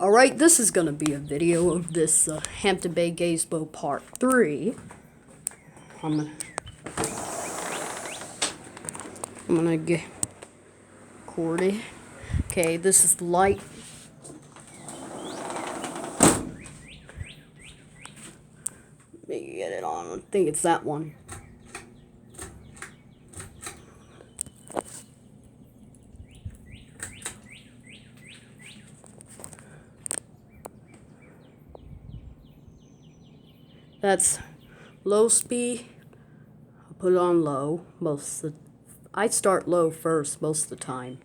Alright, this is gonna be a video of this Hampton Bay Gazebo Part 3. I'm gonna get recorded. Okay, this is the light. Let me get it on. I think it's that one. That's low speed. I put it on low I start low first most of the time.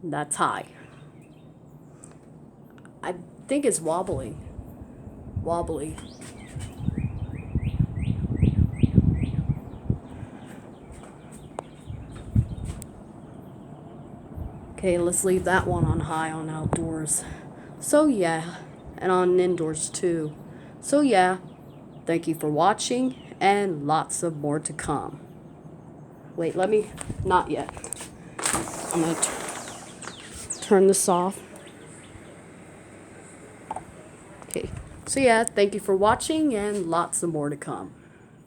That's high. I think it's wobbly. Okay, let's leave that one on high on outdoors. So yeah, and on indoors too. So yeah, thank you for watching and lots of more to come. Wait, not yet. I'm gonna turn this off. Okay, so yeah, thank you for watching and lots of more to come.